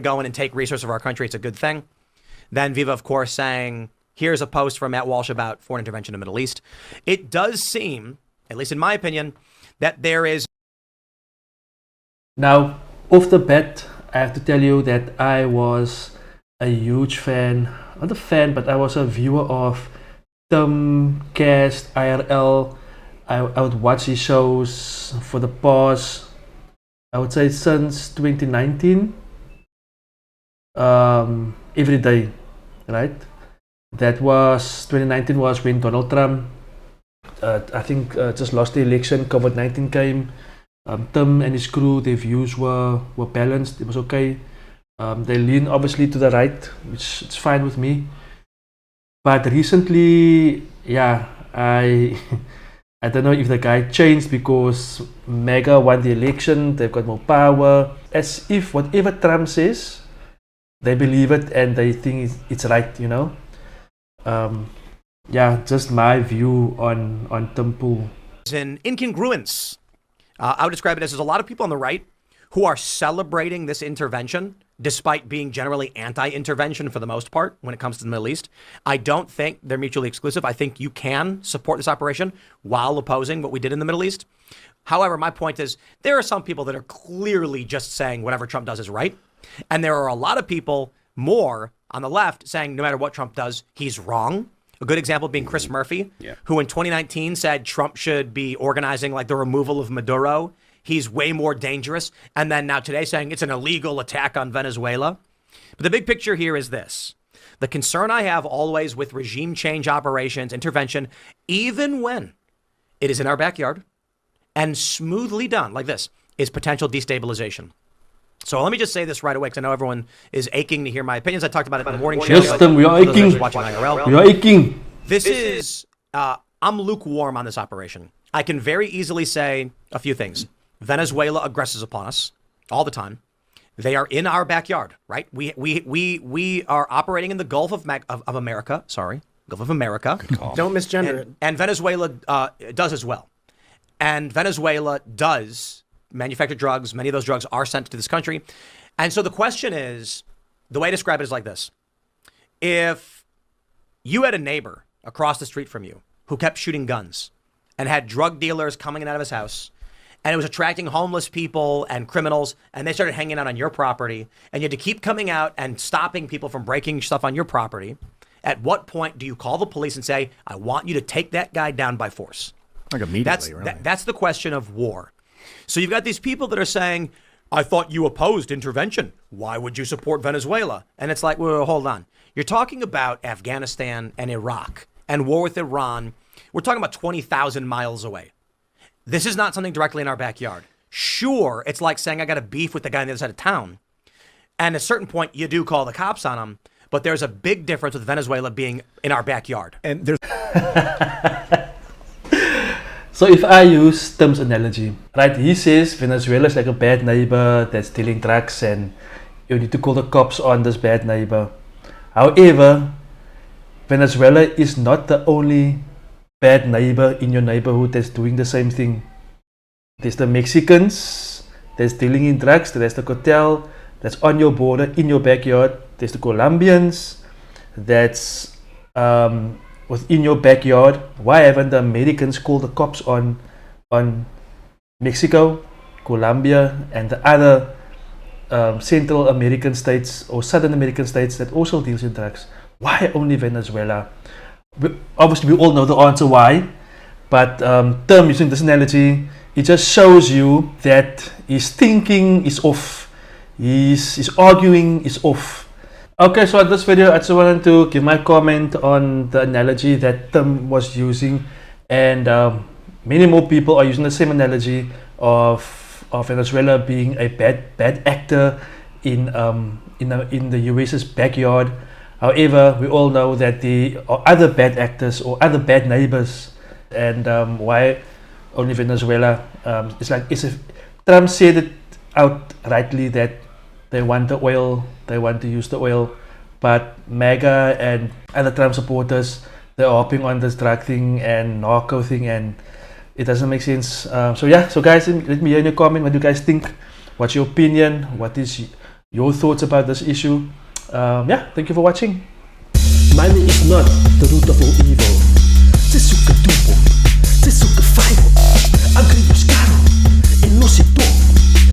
go in and take resources of our country, it's a good thing. Then Viva, of course, saying, here's a post from Matt Walsh about foreign intervention in the Middle East. It does seem, at least in my opinion, that there is. Now, off the bat, I have to tell you that I was a huge fan, not a fan, but I was a viewer of Tim Cast, IRL. I would watch his shows for the past, I would say since 2019, every day, right? That was, 2019 was when Donald Trump, I think just lost the election, COVID-19 came. Tim and his crew, their views were balanced, it was okay. They lean obviously to the right, which is fine with me. But recently, yeah, I I don't know if the guy changed because MAGA won the election, they've got more power. As if whatever Trump says, they believe it and they think it's right, you know. Yeah, just my view on Tim Pool. An incongruence. I would describe it as there's a lot of people on the right who are celebrating this intervention despite being generally anti-intervention for the most part when it comes to the Middle East. I don't think they're mutually exclusive. I think you can support this operation while opposing what we did in the Middle East. However, my point is there are some people that are clearly just saying whatever Trump does is right. And there are a lot of people more on the left saying no matter what Trump does, he's wrong. A good example being Chris Murphy, who in 2019 said Trump should be organizing like the removal of Maduro. He's way more dangerous. And then now today saying it's an illegal attack on Venezuela. But the big picture here is this. The concern I have always with regime change operations, intervention, even when it is in our backyard and smoothly done like this, is potential destabilization. So let me just say this right away because I know everyone is aching to hear my opinions. I talked about it in the morning show. Yes, Tim, we are aching. Watching IRL. We are aching. This is, I'm lukewarm on this operation. I can very easily say a few things. Venezuela aggresses upon us all the time. They are in our backyard, right? We are operating in the Gulf of America. Sorry, Gulf of America. Don't misgender it. And Venezuela does as well. And Venezuela does manufacture drugs. Many of those drugs are sent to this country. And so the question is, the way I describe it is like this. If you had a neighbor across the street from you who kept shooting guns and had drug dealers coming in out of his house, and it was attracting homeless people and criminals, and they started hanging out on your property, and you had to keep coming out and stopping people from breaking stuff on your property, at what point do you call the police and say, I want you to take that guy down by force? Like immediately, really. That's the question of war. So you've got these people that are saying, I thought you opposed intervention. Why would you support Venezuela? And it's like, well, hold on. You're talking about Afghanistan and Iraq and war with Iran. We're talking about 20,000 miles away. This is not something directly in our backyard. Sure, it's like saying I got a beef with the guy on the other side of town. And at a certain point, you do call the cops on him. But there's a big difference with Venezuela being in our backyard. And there's So if I use Tim's analogy, right, he says Venezuela is like a bad neighbor that's dealing drugs and you need to call the cops on this bad neighbor. However, Venezuela is not the only bad neighbor in your neighborhood that's doing the same thing. There's the Mexicans that's dealing in drugs, there's the cartel that's on your border, in your backyard, there's the Colombians that's within your backyard. Why haven't the Americans called the cops on Mexico, Colombia, and the other Central American states or Southern American states that also deals in drugs? Why only Venezuela? Obviously, we all know the answer why, but Tim using this analogy, it just shows you that his thinking is off, his arguing is off. Okay, so in this video, I just wanted to give my comment on the analogy that Tim was using, and many more people are using the same analogy of Venezuela being a bad actor in the US's backyard. However, we all know that there are other bad actors or other bad neighbors, and why only Venezuela? It's like if Trump said it outrightly that they want the oil, they want to use the oil, but MAGA and other Trump supporters, they're hopping on this drug thing and narco thing, and it doesn't make sense. So guys, let me hear in your comment what you guys think. What's your opinion? What is your thoughts about this issue. Yeah, thank you for watching. Money is not the root of all evil.